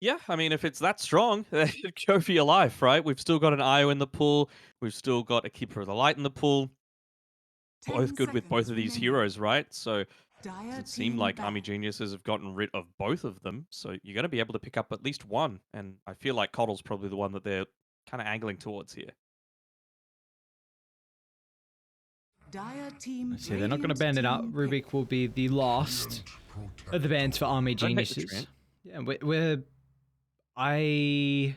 Yeah, I mean, if it's that strong, go for your life, right? We've still got an IO in the pool. We've still got a Keeper of the Light in the pool. Both 10 good with both seconds of these remaining. heroes, right? So Dire doesn't seem team like Army ban. Geniuses have gotten rid of both of them. So you're going to be able to pick up at least one. And I feel like Coddle's probably the one that they're kind of angling towards here. Dire team, So they're not going to radiant ban it out. team pick. Rubik will be the last of the bans for Army Don't hate the Geniuses. treant. Yeah, I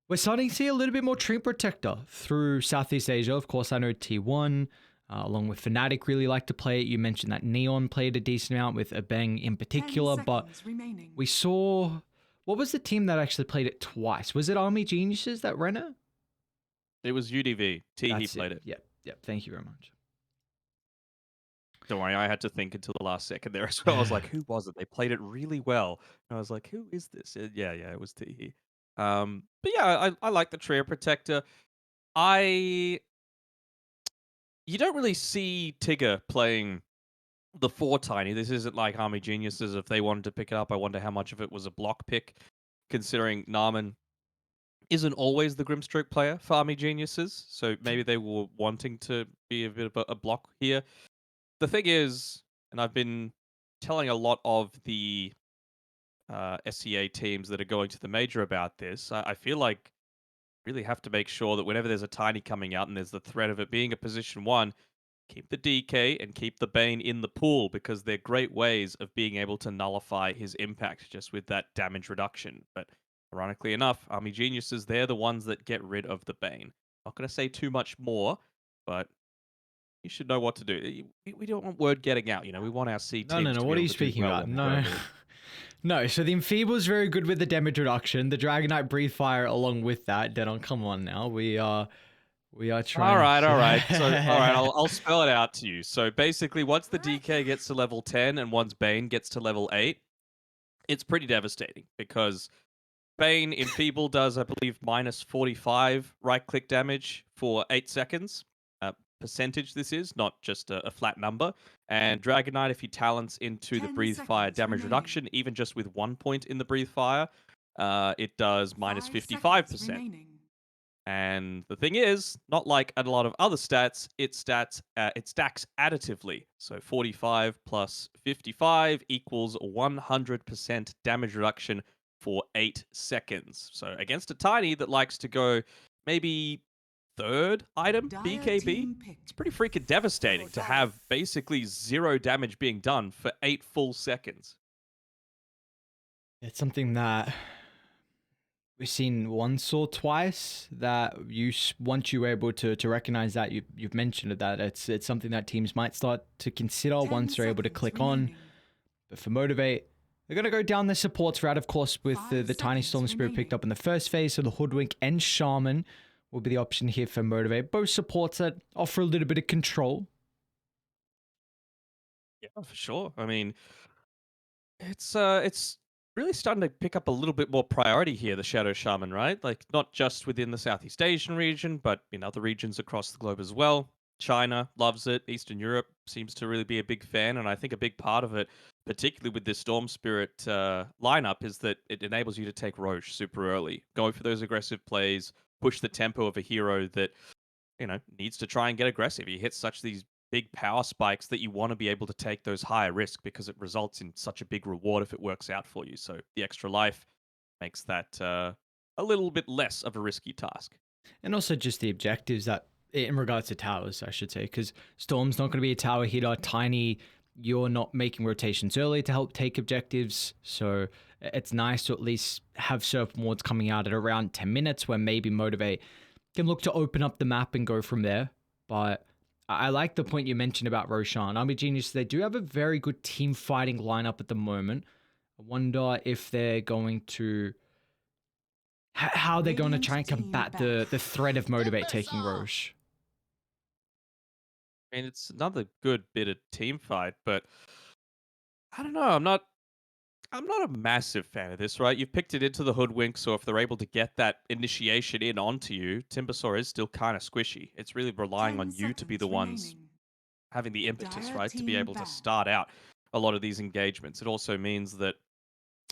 we're starting to see a little bit more Treant Protector through Southeast Asia. Of course, I know T1, along with Fnatic, really like to play it. You mentioned that Neon played a decent amount with Abeng in 10 particular, but seconds remaining. we saw. What was the team that actually played it twice? Was it Army Geniuses that ran it? It was UDV. He That's it. played it. Yep. Yep. Thank you very much. Don't worry, I had to think until the last second there as well. I was like, who was it? They played it really well. And I was like, who is this? Yeah, it was Teehee. But yeah, I like the Trio Protector. I You don't really see Tigger playing the 4 tiny. This isn't like Army Geniuses. If they wanted to pick it up, I wonder how much of it was a block pick, considering Narman isn't always the Grimstroke player for Army Geniuses. So maybe they were wanting to be a bit of a block here. The thing is, and I've been telling a lot of the SCA teams that are going to the major about this, I feel like really have to make sure that whenever there's a tiny coming out and there's the threat of it being a position one, keep the DK and keep the Bane in the pool because they're great ways of being able to nullify his impact just with that damage reduction. But ironically enough, Army Geniuses, they're the ones that get rid of the Bane. Not going to say too much more, but you should know what to do. We don't want word getting out, we want our C No, no, teams no. to be What are able you to do speaking well about? when they go No. mid. No, so the Enfeeble's very good with the damage reduction. The Dragonite Breathe Fire along with that. Denon, come on now. We are All trying right, all right. So, all right, to. I'll spell it out to you. So basically, once the DK gets to level 10 and once Bane gets to level 8, it's pretty devastating because Bane Enfeeble does, I believe, minus 45 right click damage for 8 seconds. Percentage this is, not just a flat number. And Dragonite, if he talents into the 10 Breathe Fire seconds damage remaining. reduction, even just with 1 point in the Breathe Fire, it does minus 5 seconds 55%. remaining. And the thing is, not like a lot of other stats, it stacks additively. So 45 plus 55 equals 100% damage reduction for 8 seconds. So against a tiny that likes to go maybe third item Dire BKB, team pick. it's pretty freaking devastating to have basically zero damage being done for 8 full seconds. It's something that we've seen once or twice that once you're able to recognize that you've mentioned that it's something that teams might start to consider 10 once they're able to seconds click on. remaining. But for Motivate, they're going to go down the supports route, of course, with the, 5 the Tiny seconds Storm Spirit picked remaining. up in the first phase. So the Hoodwink and Shaman will be the option here for Motivate. Both supports that offer a little bit of control. Yeah, for sure. I mean, it's really starting to pick up a little bit more priority here, the Shadow Shaman, right? Like not just within the Southeast Asian region, but in other regions across the globe as well. China loves it. Eastern Europe seems to really be a big fan, and I think a big part of it, particularly with this Storm Spirit lineup, is that it enables you to take Roche super early, go for those aggressive plays, push the tempo of a hero that needs to try and get aggressive. He hits such these big power spikes that you want to be able to take those higher risk because it results in such a big reward if it works out for you. So the extra life makes that a little bit less of a risky task. And also just the objectives that, in regards to towers, I should say, because Storm's not going to be a tower hitter. Tiny, you're not making rotations early to help take objectives. So it's nice to at least have surf wards coming out at around 10 minutes where maybe Motivate can look to open up the map and go from there. But I like the point you mentioned about Roshan. Army Genius, they do have a very good team fighting lineup at the moment. I wonder if they're going to how they're going to try Radiant and team combat ban. the threat of Motivate taking Roche. I mean, it's another good bit of team fight, but I don't know. I'm not a massive fan of this, right? You've picked it into the hoodwink, so if they're able to get that initiation in onto you, Timbersaw is still kind of squishy. It's really relying 10 on you to be the seconds ones remaining. having the impetus, Dire right, to be team able to ban. start out a lot of these engagements. It also means that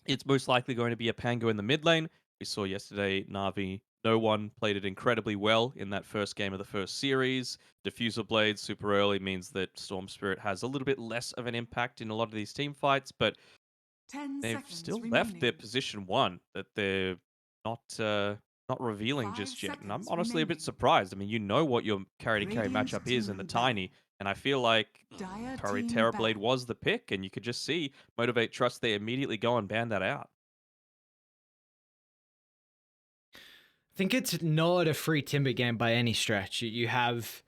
It's most likely going to be a Pango in the mid lane. We saw yesterday Navi, no one played it incredibly well in that first game of the first series. Diffusal Blade super early means that Storm Spirit has a little bit less of an impact in a lot of these team fights, but 10 they've seconds still left their remaining. position one that they're not revealing 5 just yet. And I'm seconds honestly a bit remaining. surprised. I mean, you know what your carry to carry Radiant matchup is in the team double. tiny, and I feel like Dire Curry team Terrorblade ban. was the pick, and you could just see Motivate.Trust they immediately go and ban that out. I think it's not a free timber game by any stretch. You have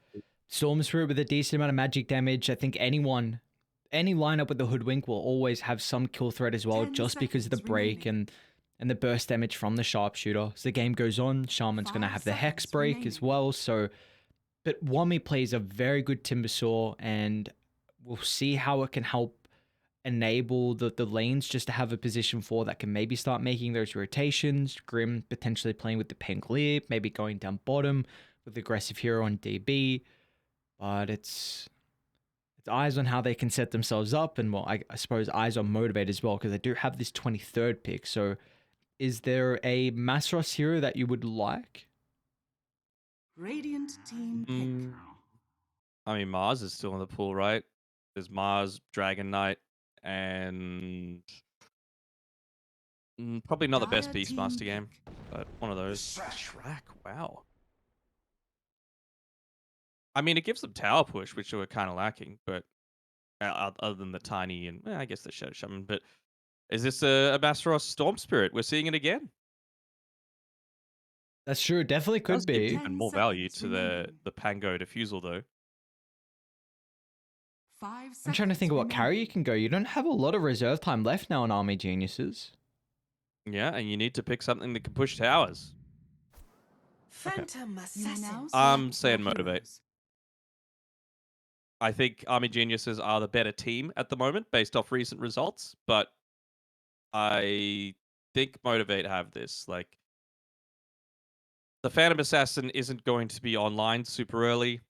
Storm Spirit with a decent amount of magic damage. I think any lineup with the Hoodwink will always have some kill threat as well, 10 just because of the seconds break remaining. and the burst damage from the Sharpshooter. As the game goes on, Shaman's going to 5 have the Hex seconds break as remaining. well. So, but Wami plays a very good Timbersaw, and we'll see how it can help enable the lanes just to have a position for that can maybe start making those rotations. Grim potentially playing with the Pangolier, maybe going down bottom with aggressive hero on DB. But it's eyes on how they can set themselves up, and well, I suppose eyes on Motivate as well, because they do have this 23rd pick. So is there a Masros hero that you would like? Radiant team pick. Mm, I mean, Mars is still in the pool, right? There's Mars, Dragon Knight, and probably not the best Dire team Beastmaster game, pick. but one of those. Shrek, wow. I mean, it gives them tower push, which they were kind of lacking, but other than the tiny and I guess the Shadow Shaman. But is this a Masteros Storm Spirit? We're seeing it again. That's true. It definitely Does could give be. even 10 more value seconds to remaining. the Pango Diffusal, though. 5 I'm trying to think seconds of what carry you remaining. can go. You don't have a lot of reserve time left now in Army Geniuses. Yeah, and you need to pick something that can push towers. Okay. Phantom You may now assassins. I'm select your saying Motivate. heroes. I think Army Geniuses are the better team at the moment based off recent results, but I think Motivate have this. Like, the Phantom Assassin isn't going to be online super early.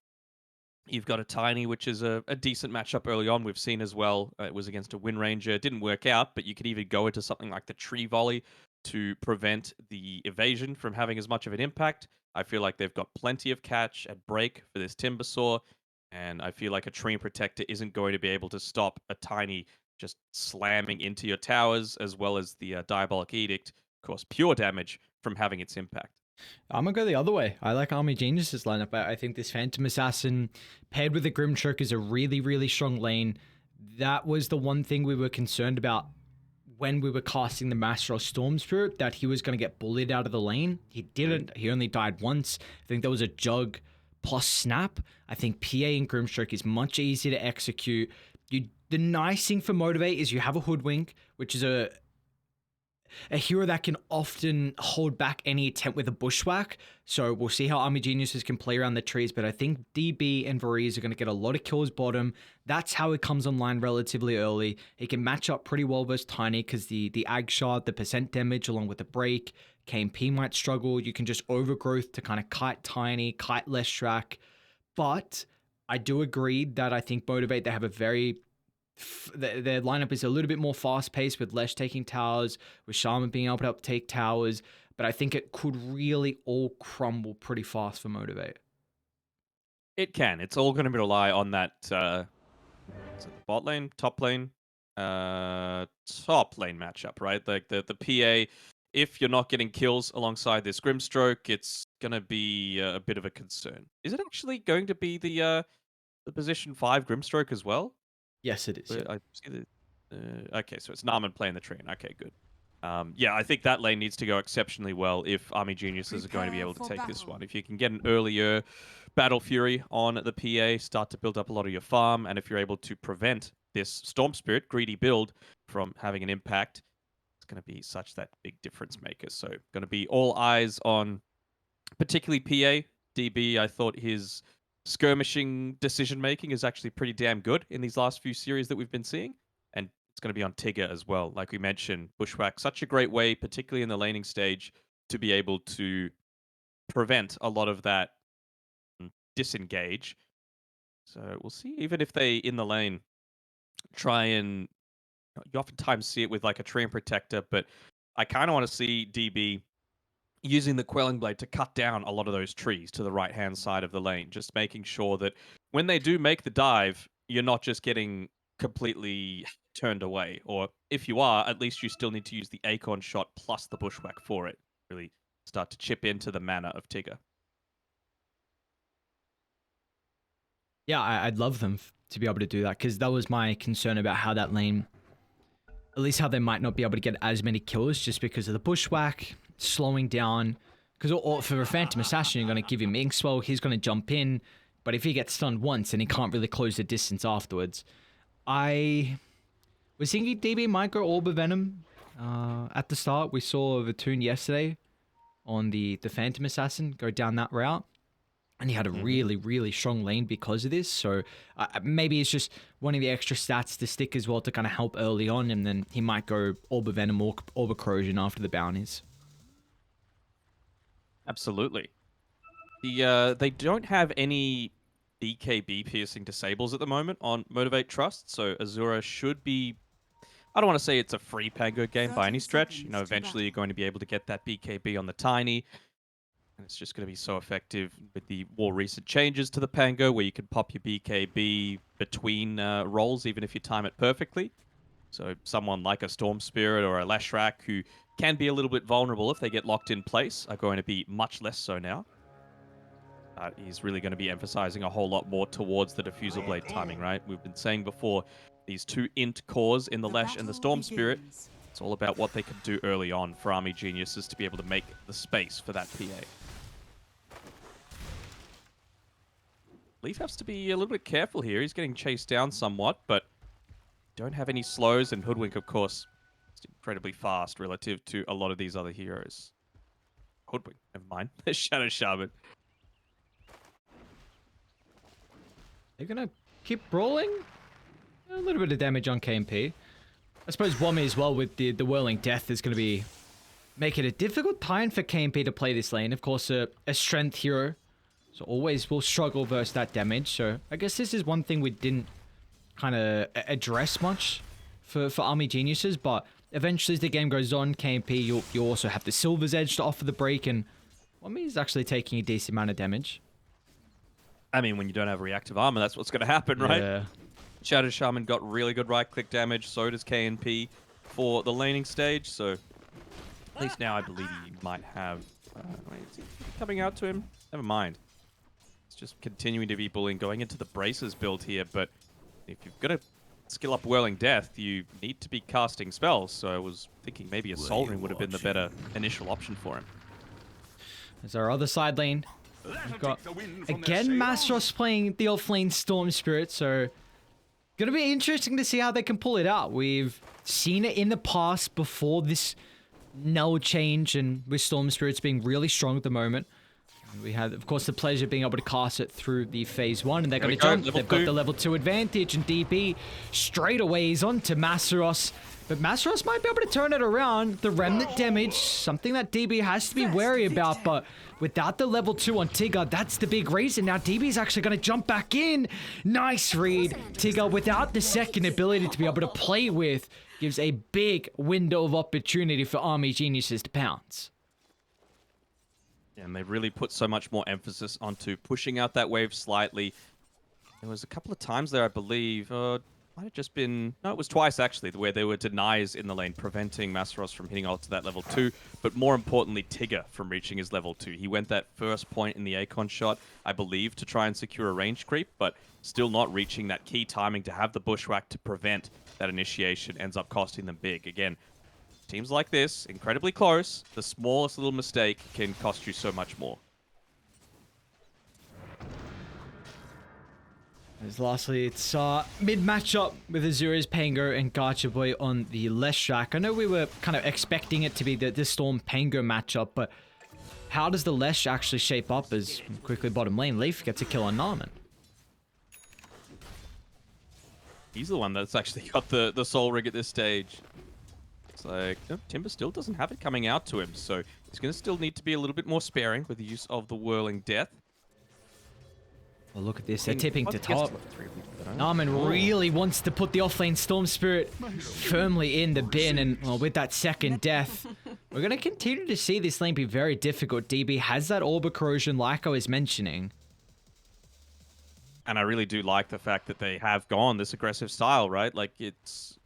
You've got a Tiny, which is a decent matchup early on. We've seen as well. It was against a Wind Ranger. It didn't work out, but you could even go into something like the Tree Volley to prevent the evasion from having as much of an impact. I feel like they've got plenty of catch and break for this Timbersaw, and I feel like a Tree Protector isn't going to be able to stop a Tiny just slamming into your towers, as well as the Diabolic Edict cause pure damage from having its impact. I'm gonna go the other way. I like Army Geniuses lineup. I think this Phantom Assassin paired with the Grimstroke is a really, really strong lane. That was the one thing we were concerned about when we were casting the Master of Storm Spirit, that he was going to get bullied out of the lane. He Agreed. didn't. He only died once. I think there was a Jug plus Snap. I think PA and Grimstroke is much easier to execute. The nice thing for Motivate is you have a Hoodwink, which is a hero that can often hold back any attempt with a bushwhack. So we'll see how Army Geniuses can play around the trees, but I think DB and Varese are going to get a lot of kills bottom. That's how it comes online relatively early. It can match up pretty well versus Tiny because the Ag Shard, the percent damage along with the break, KMP might struggle. You can just overgrowth to kind of kite Tiny, kite less track. But I do agree that I think Motivate, they have a very their lineup is a little bit more fast paced with Lesh taking towers, with Shaman being able to take towers, but I think it could really all crumble pretty fast for Motivate. It can. It's all going to rely on that is it the bot lane, top lane matchup, right? Like the PA. If you're not getting kills alongside this Grimstroke, it's gonna be a bit of a concern. Is it actually going to be the position 5 Grimstroke as well? Yes, it is. Yeah. I see the. Okay, so it's Narman playing the train. Okay, good. Yeah, I think that lane needs to go exceptionally well if Army Geniuses are going to be Prepare able to for take this battle. one. If you can get an earlier Battle Fury on the PA, start to build up a lot of your farm, and if you're able to prevent this Storm Spirit greedy build from having an impact, it's going to be such that big difference maker. So, going to be all eyes on particularly PA. DB, I thought his skirmishing decision making is actually pretty damn good in these last few series that we've been seeing. And it's going to be on Tigger as well. Like we mentioned, Bushwhack, such a great way, particularly in the laning stage, to be able to prevent a lot of that disengage. So we'll see, even if they in the lane try and You oftentimes see it with like a Treant Protector, but I kind of want to see DB using the Quelling Blade to cut down a lot of those trees to the right-hand side of the lane, just making sure that when they do make the dive, you're not just getting completely turned away. Or if you are, at least you still need to use the Acorn Shot plus the Bushwhack for it. Really start to chip into the mana of Tigger. Yeah, I'd love them to be able to do that, because that was my concern about how that lane, at least how they might not be able to get as many kills just because of the bushwhack slowing down. Because for a Phantom Assassin, you're going to give him Inkswell, he's going to jump in, but if he gets stunned once and he can't really close the distance afterwards, I was thinking DB might go Orb of Venom. At the start, we saw Vatoon yesterday on the Phantom Assassin go down that route. And he had a really, really strong lane because of this. So maybe it's just one of the extra stats to stick as well to kind of help early on. And then he might go Orb of Venom or Orb of Corrosion after the bounties. Absolutely. They don't have any BKB piercing disables at the moment on Motivate.Trust, so Azura should be. I don't want to say it's a free Pango game by 30 any stretch. seconds to Eventually you're battle. going to be able to get that BKB on the Tiny, and it's just going to be so effective with the more recent changes to the Pango, where you can pop your BKB between rolls, even if you time it perfectly. So someone like a Storm Spirit or a Leshrac, who can be a little bit vulnerable if they get locked in place, are going to be much less so now. He's really going to be emphasizing a whole lot more towards the Diffusal Blade timing, right? We've been saying before, these two int cores in the The Lesh and the battle Storm Spirit, begins. it's all about what they can do early on for Army Geniuses to be able to make the space for that PA. Leaf has to be a little bit careful here. He's getting chased down somewhat, but don't have any slows, and Hoodwink, of course, is incredibly fast relative to a lot of these other heroes. Hoodwink, never mind. Shadow Shaman. They're going to keep brawling. A little bit of damage on KMP. I suppose Wommy as well with the Whirling Death is going to be make it a difficult time for KMP to play this lane. Of course, a strength hero, so always will struggle versus that damage. So I guess this is one thing we didn't kind of address much for Army Geniuses, but eventually as the game goes on, KMP, you also have the Silver's Edge to offer the break, and Wommy is actually taking a decent amount of damage. I mean, when you don't have reactive armor, that's what's going to happen, right? Yeah. Shadow Shaman got really good right-click damage, so does KNP for the laning stage, so at least now I believe he might have... wait, is he coming out to him? Never mind. It's just continuing to be bullying, going into the Braces build here, but if you've got to skill up Whirling Death, you need to be casting spells, so I was thinking maybe a Soul Ring would have been the better initial option for him. There's our other side lane. We've got, again, Mastros playing the off-lane Storm Spirit, so gonna be interesting to see how they can pull it out. We've seen it in the past before this null change, and with Storm Spirits being really strong at the moment. We had, of course, the pleasure of being able to cast it through the phase 1, and they're going to jump. They've got the level 2 advantage, and DB straight away is on to Masaros. But Masaros might be able to turn it around. The Remnant damage, something that DB has to be wary about, but without the level 2 on Tigger, that's the big reason. Now DB's actually going to jump back in. Nice read. Tigger, without the second ability to be able to play with, gives a big window of opportunity for Army Geniuses to pounce. And they really put so much more emphasis onto pushing out that wave slightly. There was a couple of times there, I believe, might have just been... No, it was twice, actually, where there were denies in the lane, preventing Masaros from hitting ult to that level 2, but more importantly, Tigger from reaching his level 2. He went that first point in the Acorn shot, I believe, to try and secure a range creep, but still not reaching that key timing to have the Bushwhack to prevent that initiation. Ends up costing them big. Again, teams like this, incredibly close, the smallest little mistake can cost you so much more. As lastly, it's mid matchup with Azura's Pango and Gacha Boy on the Leshrac. I know we were kind of expecting it to be the Storm Pango matchup, but how does the Lesh actually shape up as quickly bottom lane? Leaf gets a kill on Narman. He's the one that's actually got the Soul Ring at this stage. It's like, Timber still doesn't have it coming out to him, so he's going to still need to be a little bit more sparing with the use of the Whirling Death. Oh, look at this. I They're mean, tipping to once it gets top. to 3 people, I don't Narman know. really wants to put the offlane Storm Spirit firmly in the bin, and well, with that second death, we're going to continue to see this lane be very difficult. DB has that Orb of Corrosion like I was mentioning. And I really do like the fact that they have gone this aggressive style, right? Like, it's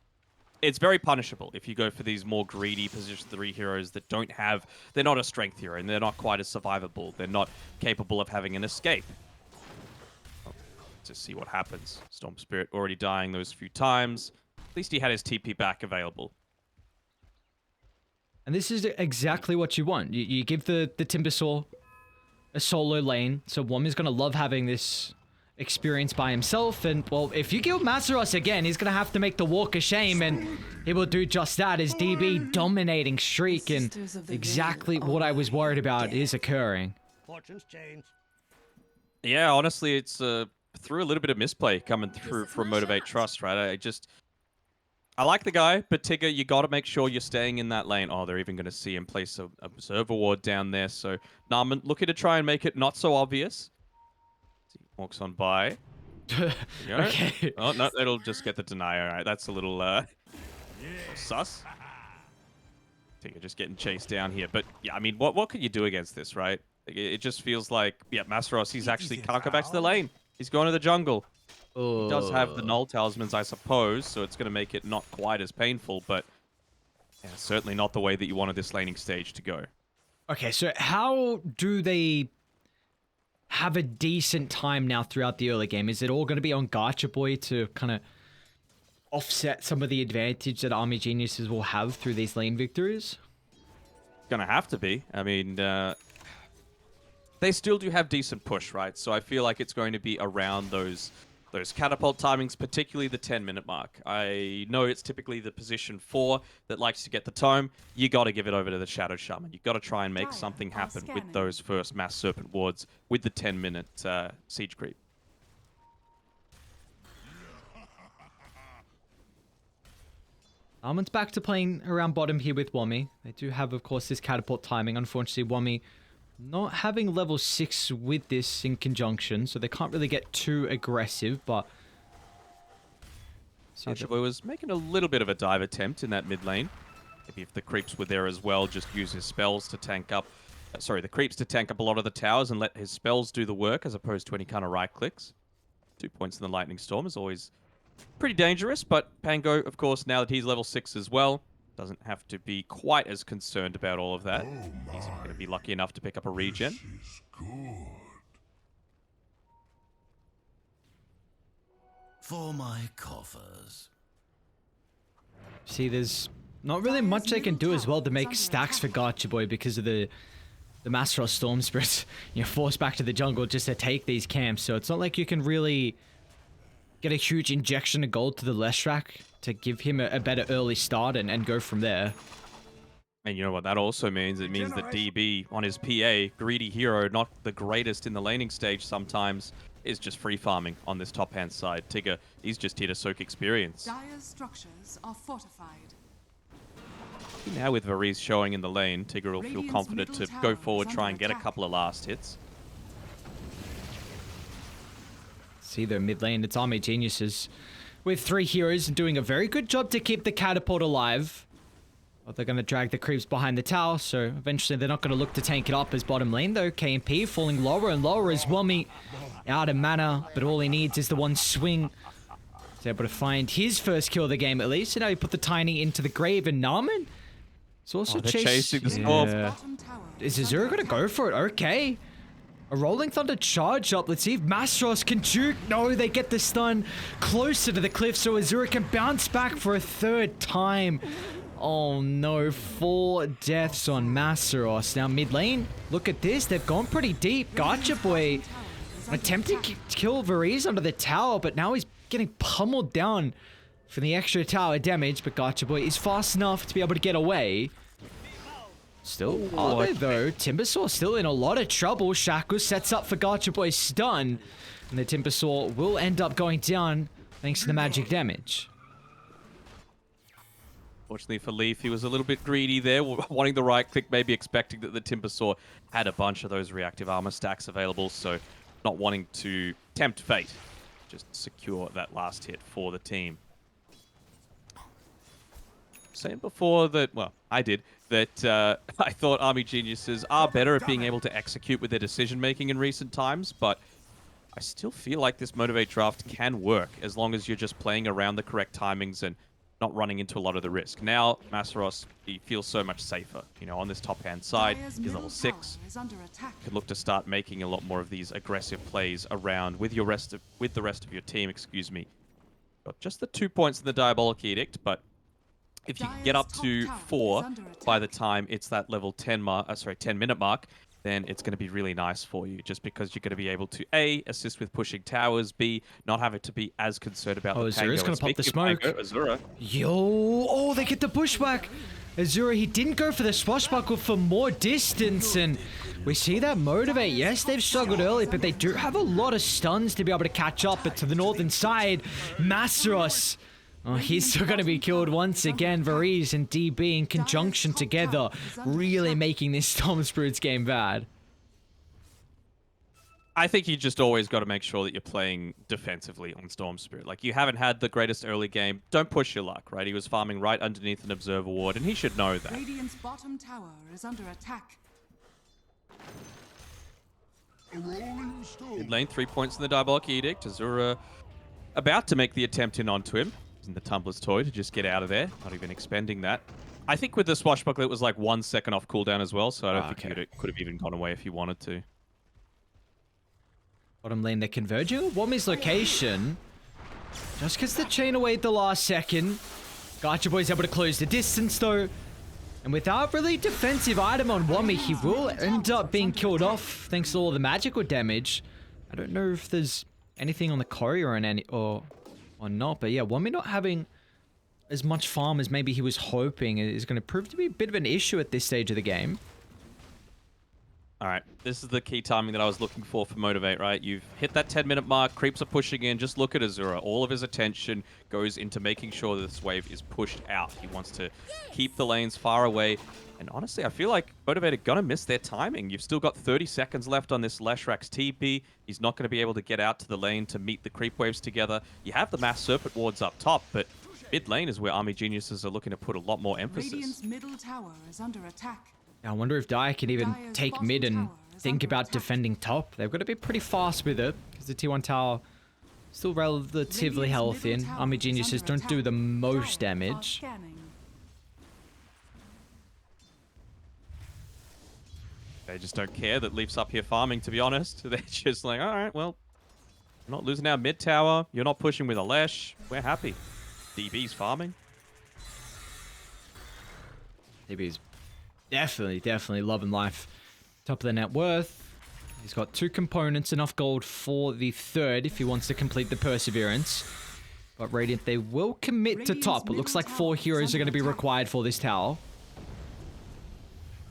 very punishable if you go for these more greedy position 3 heroes that don't have... They're not a strength hero, and they're not quite as survivable. They're not capable of having an escape. Well, to see what happens. Storm Spirit already dying those few times. At least he had his TP back available. And this is exactly what you want. You give the Timbersaw a solo lane, so Womi's going to love having this experience by himself, and well, if you kill Masaros again, he's gonna have to make the walk of shame, and he will do just that as DB dominating streak, and exactly what I was worried about is occurring. Fortunes change. Yeah, honestly, it's through a little bit of misplay coming through from Motivate.Trust, right? I like the guy, but Tigger, you got to make sure you're staying in that lane. Oh, they're even going to see him place a observer ward down there, so Narman looking to try and make it not so obvious. Walks on by. Okay. Oh, no, it'll just get the deny. All right, that's a little sus. Tigger just getting chased down here. But, yeah, I mean, what can you do against this, right? It just feels like, yeah, Masaros, he's actually can't go back to the lane. He's going to the jungle. He does have the Null Talismans, I suppose, so it's going to make it not quite as painful, but yeah, certainly not the way that you wanted this laning stage to go. Okay, so how do they have a decent time now throughout the early game? Is it all going to be on Gacha Boy to kind of offset some of the advantage that Army Geniuses will have through these lane victories? Gonna have to be. I mean, they still do have decent push, right? So I feel like it's going to be around those catapult timings, particularly the 10-minute mark. I know it's typically the position 4 that likes to get the tome. You got to give it over to the Shadow Shaman. You got to try and make something happen with those first Mass Serpent wards with the 10-minute siege creep. Armin's back to playing around bottom here with Wommy. They do have, of course, this catapult timing. Unfortunately, Wommy not having level 6 with this in conjunction, so they can't really get too aggressive, but... Boy was making a little bit of a dive attempt in that mid lane. Maybe if the creeps were there as well, just use his spells to tank up... the creeps to tank up a lot of the towers and let his spells do the work as opposed to any kind of right clicks. 2 points in the Lightning Storm is always pretty dangerous, but Pango, of course, now that he's level 6 as well, doesn't have to be quite as concerned about all of that. He's going to be lucky enough to pick up a regen. For my coffers. See, there's not really much they can do as well to make stacks for Gacha Boy because of the Masteros Storm Spirits, forced back to the jungle just to take these camps. So it's not like you can really get a huge injection of gold to the Leshrac to give him a better early start and go from there. And you know what that also means? It means that DB on his PA, greedy hero, not the greatest in the laning stage sometimes, is just free farming on this top hand side. Tigger, he's just here to soak experience. Dire's structures are fortified. Now with Varese showing in the lane, Tigger will feel confident to go forward, try and get a couple of last hits. See their mid lane, it's Army Geniuses with 3 heroes and doing a very good job to keep the catapult alive. Well, they're going to drag the creeps behind the tower, so eventually they're not going to look to tank it up as bottom lane though. KMP falling lower and lower as Wommy out of mana, but all he needs is the one swing. He's able to find his first kill of the game at least, and now he put the Tiny into the grave, and Narman is also chasing the storm. Yeah. Is Azura going to go for it? Okay. A Rolling Thunder charge up. Let's see if Masteros can juke. No, they get the stun closer to the cliff so Azura can bounce back for a 3rd time. Oh no, 4 deaths on Masteros. Now mid lane, look at this. They've gone pretty deep. Gacha Boy attempting to kill Varese under the tower, but now he's getting pummeled down for the extra tower damage. But Gacha Boy is fast enough to be able to get away. Still, are they though? Timbersaw still in a lot of trouble. Shaku sets up for Gacha Boy's stun. And the Timbersaw will end up going down thanks to the magic damage. Fortunately for Leaf, he was a little bit greedy there, wanting the right click, maybe expecting that the Timbersaw had a bunch of those reactive armor stacks available, so not wanting to tempt fate. Just secure that last hit for the team. Saying before that, well, I did, that I thought Army Geniuses are better at being able to execute with their decision-making in recent times, but I still feel like this Motivate draft can work as long as you're just playing around the correct timings and not running into a lot of the risk. Now, Masaros, he feels so much safer. You know, on this top-hand side, Dire's he's middle level tower 6. is under attack. Could look to start making a lot more of these aggressive plays around with the rest of your team, excuse me. Got just the 2 points in the Diabolic Edict, but if you can get Dire's up top to tower 4 is under by the attack. time it's that level 10 mark, 10-minute mark, then it's going to be really nice for you, just because you're going to be able to A, assist with pushing towers, B, not have it to be as concerned about Oh, the Azura's Pango. gonna And pop the speaking of smoke. Pango, Azura, Yo, oh, they get the pushback. Azura, he didn't go for the swashbuckle for more distance, and we see that Motivate. Yes, they've struggled early, but they do have a lot of stuns to be able to catch up. But to the northern side, Masaros. Oh, he's still going to be killed once again. Varize and DB in conjunction together, really making this Storm Spirits game bad. I think you just always got to make sure that you're playing defensively on Storm Spirit. Like, you haven't had the greatest early game. Don't push your luck, right? He was farming right underneath an Observer Ward, and he should know that. Radiant's bottom tower is under attack. Mid lane, 3 points in the Diabolic Edict. Azura about to make the attempt in onto him. Using the Tumbler's Toy to just get out of there. Not even expending that. I think with the Swashbuckler, it was like 1 second off cooldown as well, so I don't think he could have even gone away if he wanted to. Bottom lane, they're converging. Wami's location just gets the chain away at the last second. Gacha Boy's able to close the distance though. And without really defensive item on Wami, he will end up being killed off thanks to all the magical damage. I don't know if there's anything on the courier or not, but yeah, Wami not having as much farm as maybe he was hoping is going to prove to be a bit of an issue at this stage of the game. All right, this is the key timing that I was looking for Motivate, right? You've hit that 10-minute mark, creeps are pushing in. Just look at Azura. All of his attention goes into making sure that this wave is pushed out. He wants to keep the lanes far away. And honestly, I feel like Motivate are going to miss their timing. You've still got 30 seconds left on this Leshrak's TP. He's not going to be able to get out to the lane to meet the creep waves together. You have the Mass Serpent wards up top, but mid lane is where Army Geniuses are looking to put a lot more emphasis. Radiant's middle tower is under attack. I wonder if Dire can even Dire's take bottom mid and tower is think under about attack. defending top. They've got to be pretty fast with it because the T1 tower still relatively Radiant's healthy middle and tower Army is Geniuses under don't do the attack. most Dire are damage. scanning. They just don't care that Leaf's up here farming, to be honest. They're just like, all right, well, we're not losing our mid tower. You're not pushing with a Lesh. We're happy. DB's farming. DB's definitely loving life. Top of the net worth. He's got 2 components, enough gold for the third if he wants to complete the Perseverance. But Radiant, they will commit to Radiant's top. It looks middle like tower 4 is heroes are under going to be attack. required for this tower.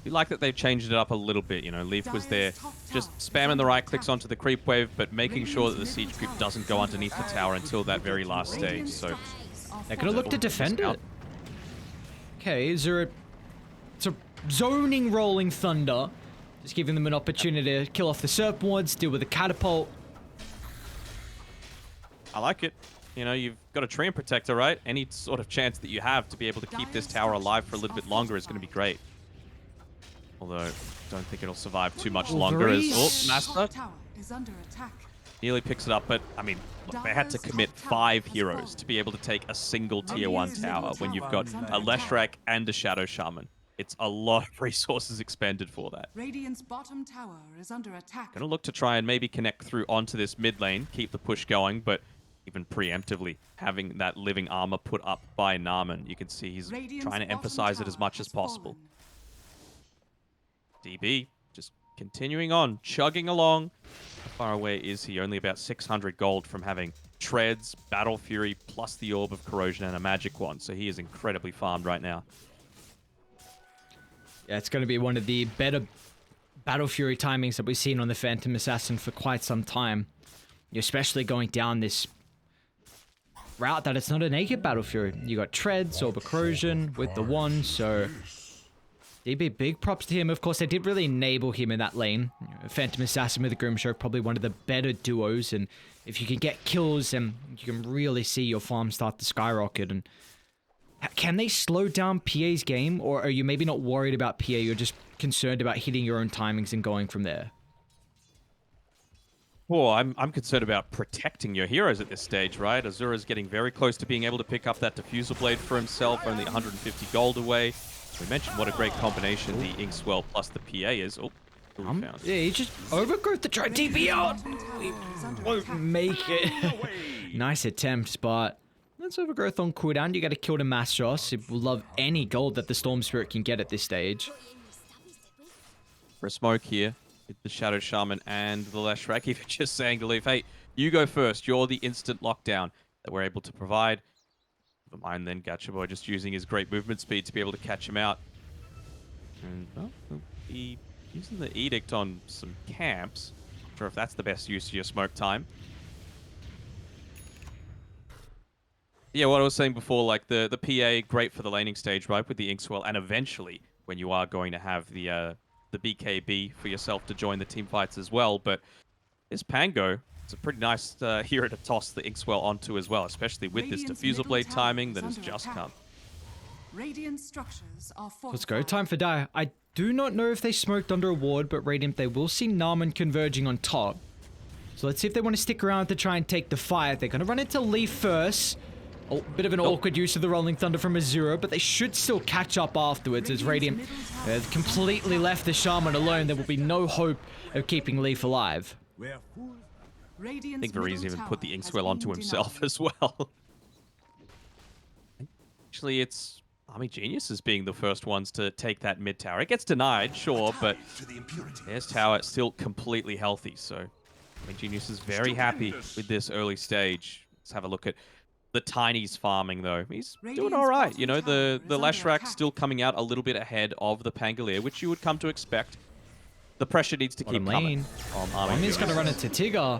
We like that they've changed it up a little bit. You know, Leaf was there Dire's top just tower is spamming under the right attack. clicks onto the creep wave, but making sure that the Radiant's siege middle creep tower doesn't is go under underneath the attack. tower until that very last stage. Radiant So structures are They're going to look to fortified. defend Out. it. Okay, is there it's a zoning rolling thunder. Just giving them an opportunity to kill off the Serpent Wards, deal with the catapult. I like it. You know, you've got a Treant Protector, right? Any sort of chance that you have to be able to keep this tower alive for a little bit longer is going to be great. Although, don't think it'll survive too much longer as... Oh, Varize. Master Top tower is under attack. nearly picks it up, but, I mean, look, they had to commit 5 heroes to be able to take a single tier 1 tower when you've got a Leshrak and a Shadow Shaman. It's a lot of resources expended for that. Radiant's bottom tower is under attack. Gonna look to try and maybe connect through onto this mid lane, keep the push going, but even preemptively having that living armor put up by Naaman. You can see he's Radiant's trying to bottom emphasize it as tower much as has possible. fallen. DB just continuing on, chugging along. How far away is he? Only about 600 gold from having Treads, Battle Fury, plus the Orb of Corrosion and a Magic Wand. So he is incredibly farmed right now. Yeah, it's going to be one of the better Battle Fury timings that we've seen on the Phantom Assassin for quite some time. Especially going down this route that it's not a naked Battle Fury. You got Treads, Orb of Corrosion with the wand, so DB, big props to him. Of course, they did really enable him in that lane. Phantom Assassin with the Grimstroke, probably one of the better duos. And if you can get kills, then you can really see your farm start to skyrocket. And can they slow down PA's game? Or are you maybe not worried about PA? You're just concerned about hitting your own timings and going from there? Well, I'm concerned about protecting your heroes at this stage, right? Azura's getting very close to being able to pick up that Diffusal Blade for himself, only 150 gold away. We mentioned what a great combination the Inkswell plus the PA is. Oh, who we found? Yeah, he just overgrowth to try DB out. Won't make it. Nice attempt, but that's overgrowth on cooldown. You got to kill the Mastros. He will love any gold that the Storm Spirit can get at this stage. For a smoke here with the Shadow Shaman and the Leshrac, even just saying to Leaf, hey, you go first. You're the instant lockdown that we're able to provide. Never mind then, Gacha Boy just using his great movement speed to be able to catch him out. And, well, he'll be using the Edict on some camps. Not sure if that's the best use of your smoke time. Yeah, what I was saying before, like the PA, great for the laning stage, right, with the Inkswell, and eventually when you are going to have the BKB for yourself to join the team fights as well. But this Pango, it's a pretty nice hero to toss the Inkswell onto as well, especially with this Diffusal Blade timing that has just come. Radiant structures are Let's go. Time for die. I do not know if they smoked under a ward, but Radiant, they will see Narman converging on top. So let's see if they want to stick around to try and take the fight. They're going to run into Leaf first. A bit of an awkward use of the Rolling Thunder from Azura, but they should still catch up afterwards as Radiant have completely left the Shaman alone. There will be no hope of keeping Leaf alive. I think Varese even put the Inkswell onto himself as well. Actually, it's Army Geniuses being the first ones to take that mid tower. It gets denied, sure, but there's tower still completely healthy. So Army Genius is very happy with this early stage. Let's have a look at the Tiny's farming, though. He's doing all right. You know, the Leshrac still coming out a little bit ahead of the Pangolier, which you would come to expect. The pressure needs to keep coming. Army's going to run into Tigger.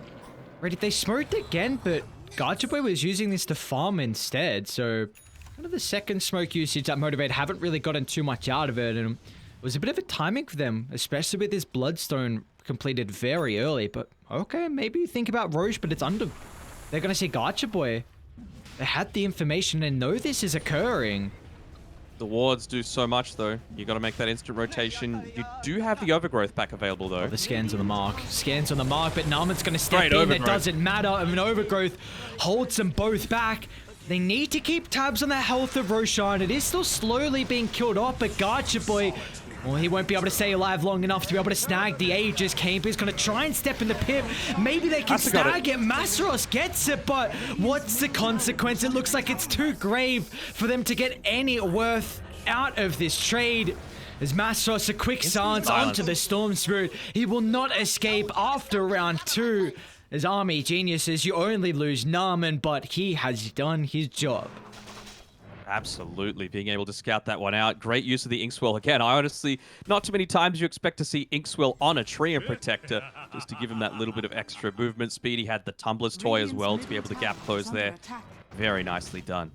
Ready? They smoked again, but Gachaboy was using this to farm instead. So kind of the second smoke usage that Motivate haven't really gotten too much out of it. And it was a bit of a timing for them, especially with this Bloodstone completed very early. But okay, maybe you think about Roche, but it's under. They're going to say Gachaboy. They had the information and know this is occurring. The wards do so much, though. You got to make that instant rotation. You do have the overgrowth back available, though. Oh, the scans on the mark. Scans on the mark, but Narman's going to step in. It doesn't matter. An overgrowth holds them both back. They need to keep tabs on the health of Roshan. It is still slowly being killed off, but Gachaboy, well, he won't be able to stay alive long enough to be able to snag the Aegis. Camper's going to try and step in the pit. Maybe they can snag it. Masros gets it, but what's the consequence? It looks like it's too grave for them to get any worth out of this trade. As Masros, a quick silence onto the Storm Spirit. He will not escape after round 2. As Army Geniuses, you only lose Narman, but he has done his job. Absolutely, being able to scout that one out. Great use of the Inkswell again. I honestly, not too many times you expect to see Inkswell on a Treant Protector, just to give him that little bit of extra movement speed. He had the Tumbler's Toy as well to be able to gap close there. Very nicely done.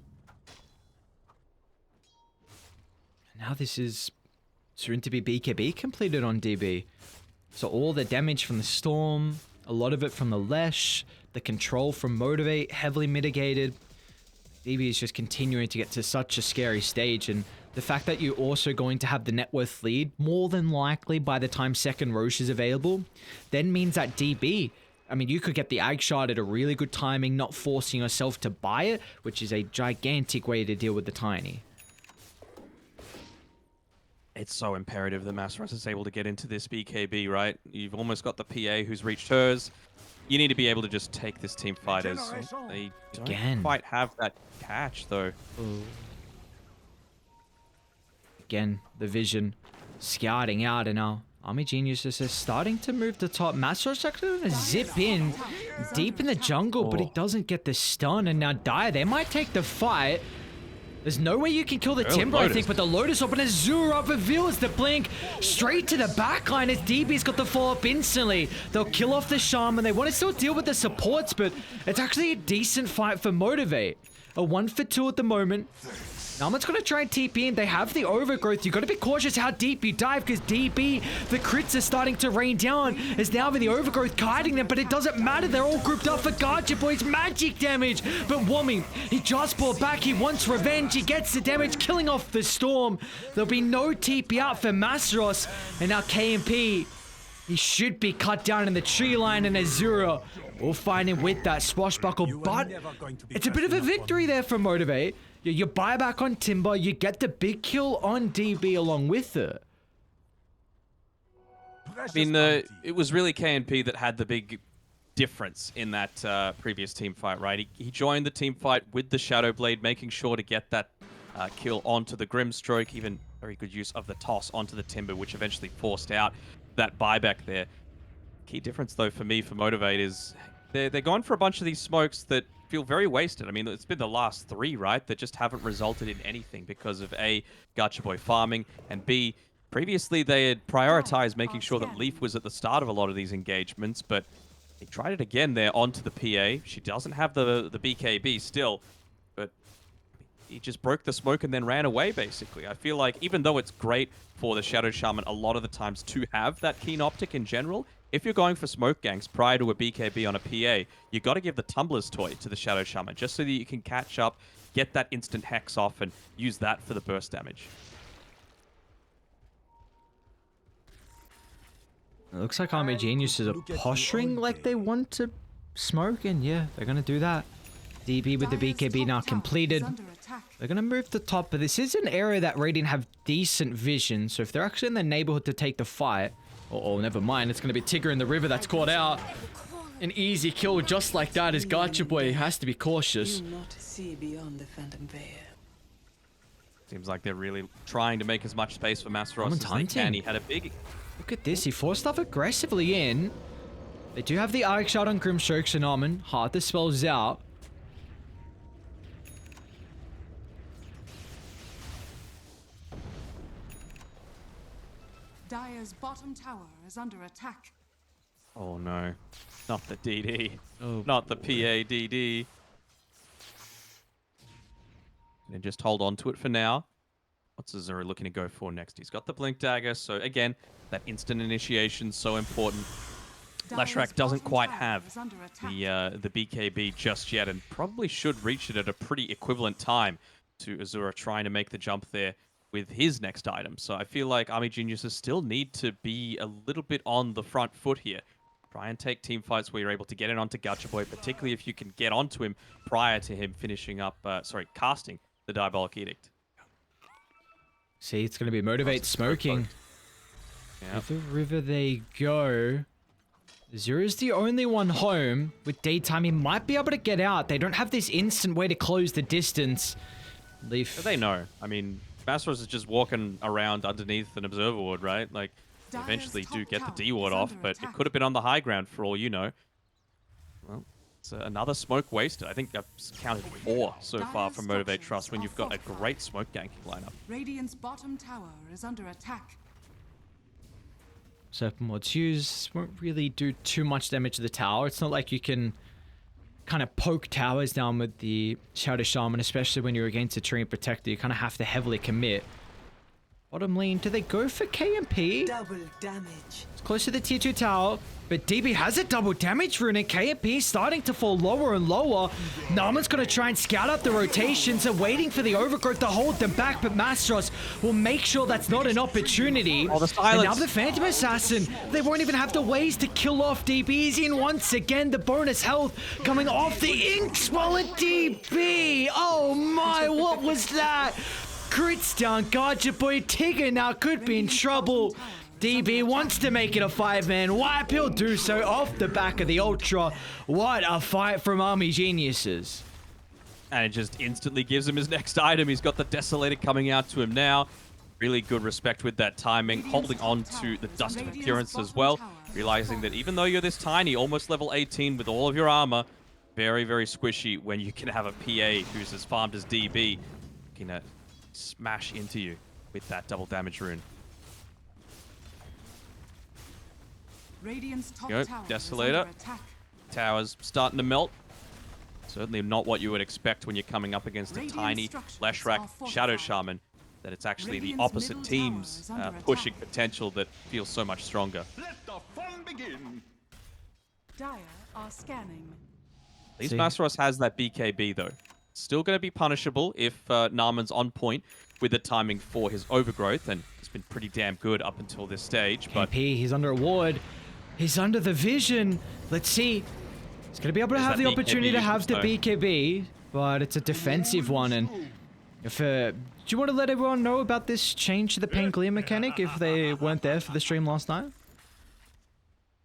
Now this is soon to be BKB completed on DB. So all the damage from the Storm, a lot of it from the Lesh, the control from Motivate, heavily mitigated. DB is just continuing to get to such a scary stage, and the fact that you're also going to have the net worth lead, more than likely by the time second Roche is available, then means that DB, I mean, you could get the Ag Shard at a really good timing, not forcing yourself to buy it, which is a gigantic way to deal with the Tiny. It's so imperative that Masros is able to get into this BKB, right? You've almost got the PA who's reached hers. You need to be able to just take this team fight as they don't quite have that catch, though. Ooh. Again, the vision scouting out, and now Army Geniuses is starting to move to top. Masros actually going to zip in deep in the jungle, but he doesn't get the stun, and now Dire, they might take the fight. There's no way you can kill the Timber, I think, but the Lotus open as Azura reveals the blink straight to the backline as DB's got the follow-up instantly. They'll kill off the Shaman. They want to still deal with the supports, but it's actually a decent fight for Motivate. A 1 for 2 at the moment. Nalman's going to try and TP in. They have the overgrowth. You got to be cautious how deep you dive because DB, the crits are starting to rain down. As now with the overgrowth guiding them, but it doesn't matter. They're all grouped up for Gacha Boy's magic damage. But Wommy, he just brought back. He wants revenge. He gets the damage, killing off the Storm. There'll be no TP out for Masros. And now KMP, he should be cut down in the tree line, and Azura will find him with that swashbuckle. But it's a bit of a victory there for Motivate. You buy back on Timber, you get the big kill on DB along with it. I mean, it was really KNP that had the big difference in that previous team fight, right? He joined the team fight with the Shadow Blade, making sure to get that kill onto the Grimstroke, even very good use of the toss onto the Timber, which eventually forced out that buyback there. Key difference, though, for me, for Motivate is they're going for a bunch of these smokes that feel very wasted. I mean, it's been the last 3, right, that just haven't resulted in anything because of A, Gacha Boy farming, and B, previously they had prioritized making sure that Leaf was at the start of a lot of these engagements, but they tried it again there onto the PA. She doesn't have the BKB still, but he just broke the smoke and then ran away, basically. I feel like even though it's great for the Shadow Shaman a lot of the times to have that keen optic in general, if you're going for smoke ganks prior to a BKB on a PA, you got to give the Tumbler's Toy to the Shadow Shaman just so that you can catch up, get that instant hex off, and use that for the burst damage. It looks like Army Geniuses are posturing like they want to smoke, and yeah, they're going to do that. DB with the BKB now completed. They're going to move to top, but this is an area that Radiant have decent vision, so if they're actually in the neighborhood to take the fight, oh, never mind, it's going to be Tigger in the river that's caught out. An easy kill just like that as Gacha Boy has to be cautious. Seems like they're really trying to make as much space for Masros as they can. He had a big... Look at this, he forced stuff aggressively in. They do have the Arc Shot on Grimstroke and Armin. Hard to spells out. Dire's bottom tower is under attack. Oh no, not the DD. Oh. Not the PADD. And just hold on to it for now. What's Azura looking to go for next? He's got the Blink Dagger, so again, that instant initiation so important. Lashrak doesn't quite have the BKB just yet, and probably should reach it at a pretty equivalent time to Azura trying to make the jump there with his next item. So I feel like Army Geniuses still need to be a little bit on the front foot here. Try and take team fights where you're able to get in onto Gacha Boy, particularly if you can get onto him prior to him finishing up, casting the Diabolic Edict. See, it's going to be Motivate smoking. Yep. To the river they go. Zera's the only one home. With daytime, he might be able to get out. They don't have this instant way to close the distance. Leaf. But they know. I mean, Masros is just walking around underneath an observer ward, right? Like, eventually do get the D ward off, but it could have been on the high ground for all you know. Well, it's another smoke wasted. I think I've counted 4 so far from Motivate.Trust when you've got a great smoke ganking lineup. Radiant's bottom tower is under attack. Serpent Ward's used. Won't really do too much damage to the tower. It's not like you can kind of poke towers down with the Shadow Shaman, especially when you're against a Treant Protector. You kind of have to heavily commit. Bottom lane, do they go for KMP? Double damage. It's close to the tier 2 tower, but DB has a double damage rune and KMP starting to fall lower and lower. Naaman's going to try and scout out the rotations and waiting for the overgrowth to hold them back, but Mastros will make sure that's not an opportunity. Oh, the silence. And now the Phantom Assassin, they won't even have the ways to kill off DB's in once again. The bonus health coming off the Ink Swallow DB. Oh my, what was that? Crits down, Gacha Boy. Tigger now could be in trouble. DB wants to make it a 5-man wipe. He'll do so off the back of the Ultra. What a fight from Army Geniuses. And it just instantly gives him his next item. He's got the Desolator coming out to him now. Really good respect with that timing. Holding on to the Dust of Appearance as well. Realizing that even though you're this tiny, almost level 18 with all of your armor, very, very squishy when you can have a PA who's as farmed as DB. Can smash into you with that double damage rune. Radiant's top Go, tower Desolator. is under attack. Tower's starting to melt. Certainly not what you would expect when you're coming up against a Radiant tiny structures Leshrac are Shadow fortified. Shaman. That it's actually the Radiant's opposite middle teams tower is under pushing attack. potential that feels so much stronger. Let the fun begin. Dire are scanning. At least See. Masteros has that BKB though. Still going to be punishable if Narman's on point with the timing for his overgrowth, and it's been pretty damn good up until this stage. But KP, he's under a ward. He's under the vision. Let's see. He's going to be able to There's have that the BKB opportunity to you have should the know. BKB, but it's a defensive one. And if do you want to let everyone know about this change to the Pangolier mechanic if they weren't there for the stream last night?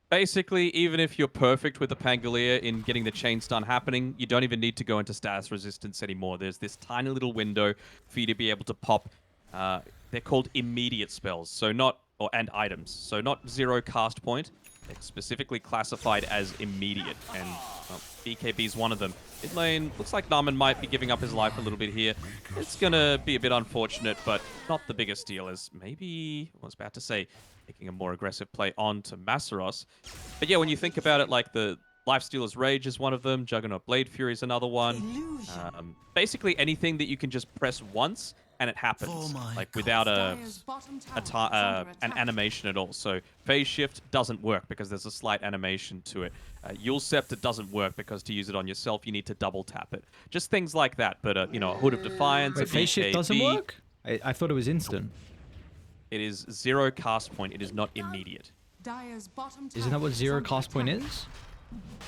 basically, even if you're perfect with the Pangolier in getting the chain stun happening, you don't even need to go into status resistance anymore. There's this tiny little window for you to be able to pop. They're called immediate spells, so and items. So not zero cast point. They're specifically classified as immediate, and well, BKB is one of them. Mid lane, looks like Narman might be giving up his life a little bit here. It's gonna be a bit unfortunate, but not the biggest deal, as maybe, I was about to say, making a more aggressive play on to Masteros. But yeah, when you think about it, like the Lifestealer's Rage is one of them, Juggernaut Blade Fury is another one. Basically anything that you can just press once and it happens, For my like without Dire's bottom tower is under an attack. animation at all. So Phase Shift doesn't work because there's a slight animation to it. Yule Scepter doesn't work because to use it on yourself, you need to double tap it. Just things like that. But, you know, a Hood of Defiance, Wait, a phase shift doesn't BKB, work? I thought it was instant. it is zero cast point. It is not immediate. Dire's bottom Isn't that tower what is zero under cast point attack. is?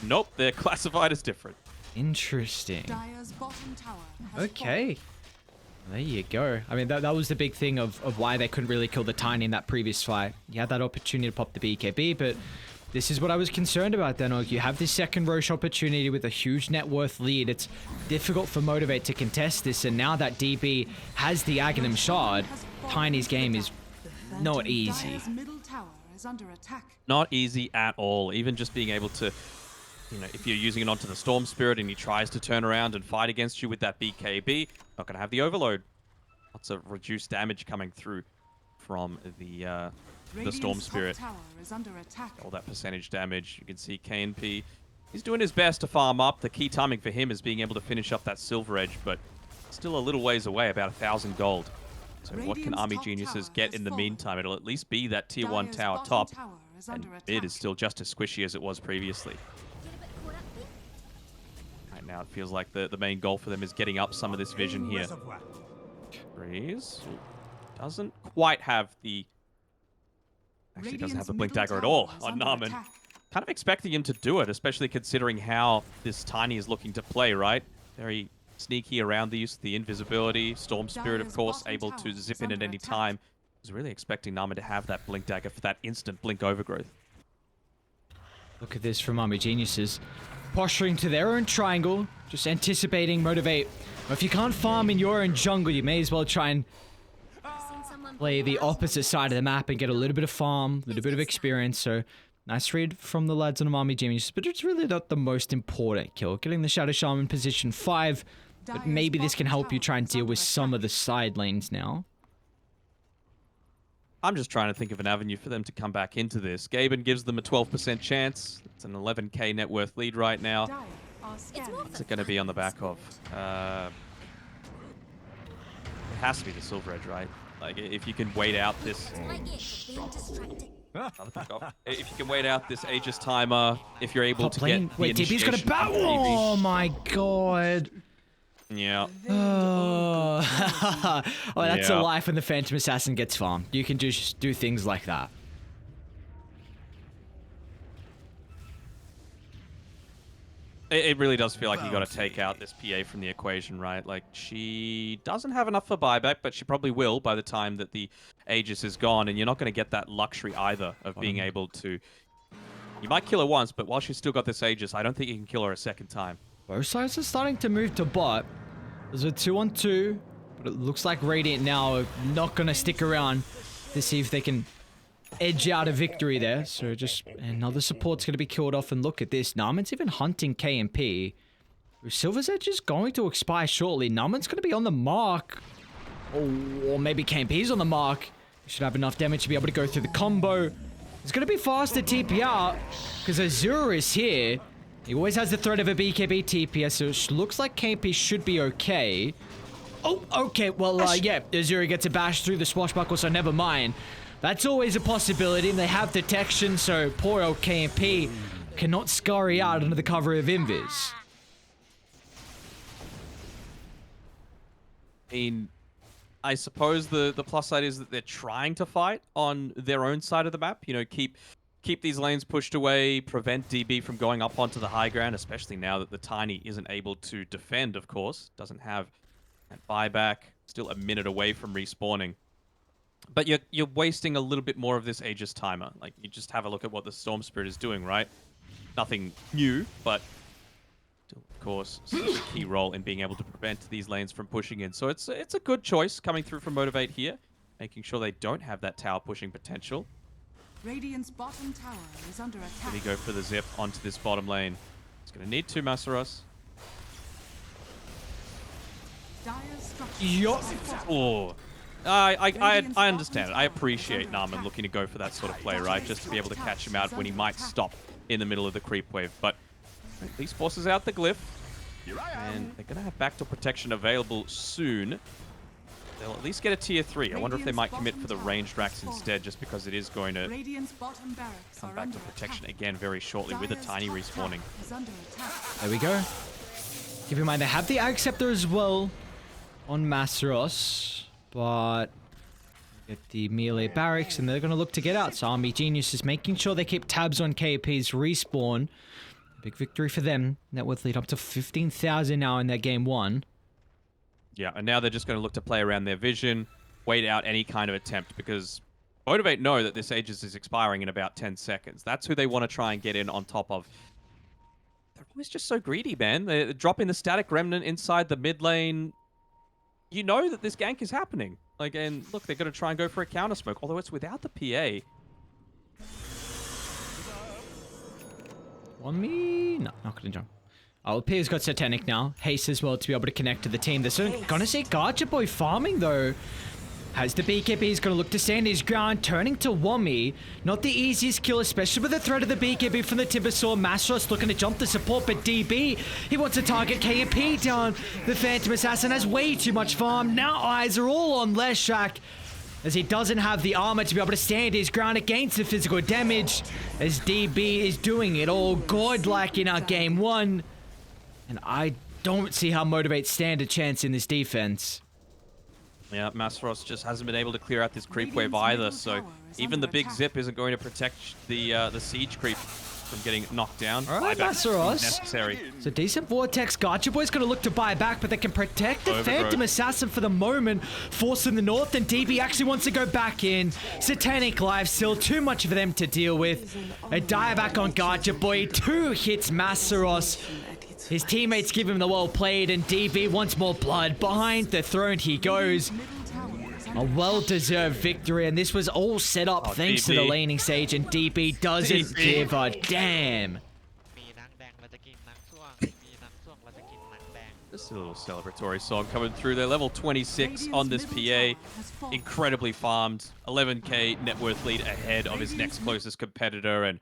Nope, they're classified as different. Interesting. Dire's bottom tower has Okay. There you go. I mean, that was the big thing of why they couldn't really kill the Tiny in that previous fight. You had that opportunity to pop the BKB, but this is what I was concerned about, Danog. You have this second Roche opportunity with a huge net worth lead. It's difficult for Motivate to contest this, and now that DB has the Aghanim Shard, Tiny's game is not easy. Dire's middle tower is under attack. Not easy at all. Even just being able to, you know, if you're using it onto the Storm Spirit and he tries to turn around and fight against you with that BKB, not going to have the overload. Lots of reduced damage coming through from the Storm Radiant's top Spirit. tower is under attack. All that percentage damage. You can see KNP. He's doing his best to farm up. The key timing for him is being able to finish up that Silver Edge, but still a little ways away, about 1,000 gold. So what can Radiant's Army top Geniuses tower get has in the fallen. meantime? It'll at least be that tier 1 Dire's tower bottom top. tower is And under mid attack. is still just as squishy as it was previously. Right now it feels like the main goal for them is getting up some of this vision here. Breeze doesn't quite have the... Actually doesn't have the Blink Radiant's Dagger at middle all tower is on under Narman. attack. Kind of expecting him to do it, especially considering how this Tiny is looking to play, right? Very sneaky around the use of the invisibility. Storm Spirit, of Dire's course, bottom able tower to is zip in at under any attack. time. I was really expecting Narman to have that Blink Dagger for that instant Blink Overgrowth. Look at this from Army Geniuses. Posturing to their own triangle, just anticipating Motivate. If you can't farm in your own jungle, you may as well try and play the opposite side of the map and get a little bit of farm, a little bit of experience. So nice read from the lads on Army Geniuses, but it's really not the most important kill. Getting the Shadow Shaman position 5, but Dire's maybe this can bottom help you tower try and is deal under with some of attack. the side lanes now. I'm just trying to think of an avenue for them to come back into this. Gaben gives them a 12% chance. It's an 11k net worth lead right now. Dire are scanning. What's it going to be on the back of? It has to be the Silver Edge, right? Like, if you can wait out this... Another pick off. If you can wait out this Aegis timer, if you're able Top to lane. get the Wait, DB's got a initiation bat. of DB. Oh my god. Yeah. Oh, oh that's a Yeah. life when the Phantom Assassin gets farmed. You can just do things like that. It really does feel like you got to take out this PA from the equation, right? Like, she doesn't have enough for buyback, but she probably will by the time that the Aegis is gone, and you're not going to get that luxury either of being able to... You might kill her once, but while she's still got this Aegis, I don't think you can kill her a second time. Both sides are starting to move to bot. There's a 2-on-2, but it looks like Radiant now are not going to stick around to see if they can edge out a victory there. So just another support's going to be killed off, and look at this. Narman's even hunting KMP. Silver's Edge is going to expire shortly. Narman's going to be on the mark. Or maybe KMP's on the mark. He should have enough damage to be able to go through the combo. It's going to be faster TP out because Azura is here. He always has the threat of a BKB TPS, so it looks like KP should be okay. Oh, okay, well, yeah, Azuri gets a bash through the swashbuckle, so never mind. That's always a possibility, and they have detection, so poor old KP cannot scurry out under the cover of Invis. I mean, I suppose the plus side is that they're trying to fight on their own side of the map. You know, keep these lanes pushed away, prevent DB from going up onto the high ground, especially now that the Tiny isn't able to defend, of course. Doesn't have that buyback, still a minute away from respawning. But you're wasting a little bit more of this Aegis timer. Like, you just have a look at what the Storm Spirit is doing, right? Nothing new, but still, of course, such a key role in being able to prevent these lanes from pushing in. So it's a good choice coming through from Motivate here, making sure they don't have that tower pushing potential. Radiant's bottom tower is under attack. Really go for the zip onto this bottom lane. It's going to need 2 Masaros. Dire structures. Yup. Oh. I understand it. I appreciate Narman looking to go for that sort of play, right? Just to be able to catch him out when he might stop in the middle of the creep wave. But at least forces out the glyph. And they're going to have backdoor protection available soon. They'll at least get a tier 3. I wonder if they might commit for the ranged racks instead, just because it is going to come back to protection again very shortly with a Tiny respawning. There we go. Keep in mind, they have the Ag Scepter as well on Masaros, but get the melee barracks, and they're going to look to get out. So Army Genius is making sure they keep tabs on KP's respawn. Big victory for them. Net worth lead up to 15,000 now in their game 1. Yeah, and now they're just going to look to play around their vision, wait out any kind of attempt, because Motivate know that this Aegis is expiring in about 10 seconds. That's who they want to try and get in on top of. They're always just so greedy, man. They're dropping the static remnant inside the mid lane. You know that this gank is happening. Like, and look, they're going to try and go for a counter smoke, although it's without the PA. On me? No, not going to jump. Oh, Pia's got Satanic now. Haste as well to be able to connect to the team. They're going to see Gacha Boy farming, though. Has the BKB, he's going to look to stand his ground, turning to Wami. Not the easiest kill, especially with the threat of the BKB from the Timbersaw. Mastros looking to jump the support, but DB, he wants to target KMP down. The Phantom Assassin has way too much farm. Now eyes are all on Leshak, as he doesn't have the armor to be able to stand his ground against the physical damage, as DB is doing it all godlike in our game 1. And I don't see how Motivate stand a chance in this defense. Yeah, Masaros just hasn't been able to clear out this creep wave either, so even the big zip isn't going to protect the siege creep from getting knocked down. All right, Buyback Masaros. necessary. So decent Vortex. Gacha Boy's going to look to buy back, but they can protect the Overgrowth. Phantom Assassin for the moment. Force in the north, and DB actually wants to go back in. Satanic Life still too much for them to deal with. A dieback on Gacha Boy. 2 hits Masaros. His teammates give him the well played, and DB wants more blood. Behind the throne he goes. A well-deserved victory, and this was all set up thanks to the DB. laning stage, and DB doesn't DB. give a damn. Just a little celebratory song coming through. They're level 26 on this PA. Incredibly farmed. 11k net worth lead ahead of his next closest competitor. And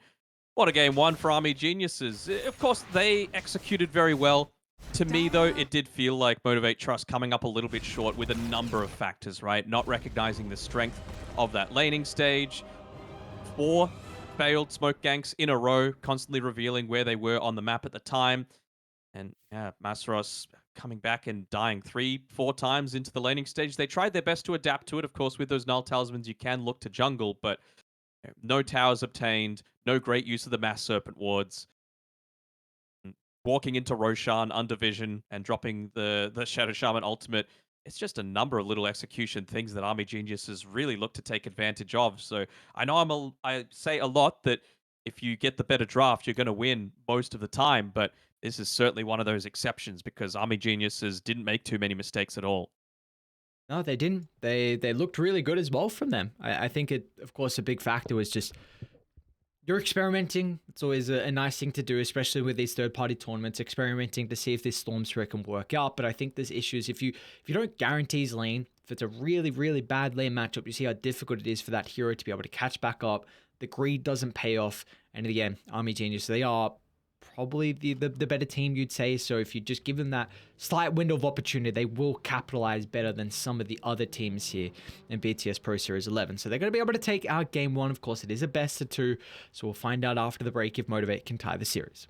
what a game 1 for Army Geniuses. Of course, they executed very well. To me, though, it did feel like Motivate.Trust coming up a little bit short with a number of factors, right? Not recognizing the strength of that laning stage. 4 failed smoke ganks in a row, constantly revealing where they were on the map at the time. And yeah, Masaros coming back and dying 3-4 times into the laning stage. They tried their best to adapt to it. Of course, with those Null Talismans, you can look to jungle, but no towers obtained, no great use of the Mass Serpent wards. Walking into Roshan under vision and dropping the Shadow Shaman ultimate. It's just a number of little execution things that Army Geniuses really look to take advantage of. So I know I say a lot that if you get the better draft, you're going to win most of the time, but this is certainly one of those exceptions because Army Geniuses didn't make too many mistakes at all. No, they didn't. They looked really good as well from them. I think it, of course, a big factor was just you're experimenting. It's always a nice thing to do, especially with these third-party tournaments, experimenting to see if this Storm Spirit can work out. But I think there's issues if you don't guarantee his lane, if it's a really, really bad lane matchup, you see how difficult it is for that hero to be able to catch back up. The greed doesn't pay off. And again, Army Genius, they are probably the better team, you'd say. So if you just give them that slight window of opportunity, they will capitalize better than some of the other teams here in BTS Pro Series 11. So they're going to be able to take out game one. Of course, it is a best of two. So we'll find out after the break if Motivate can tie the series.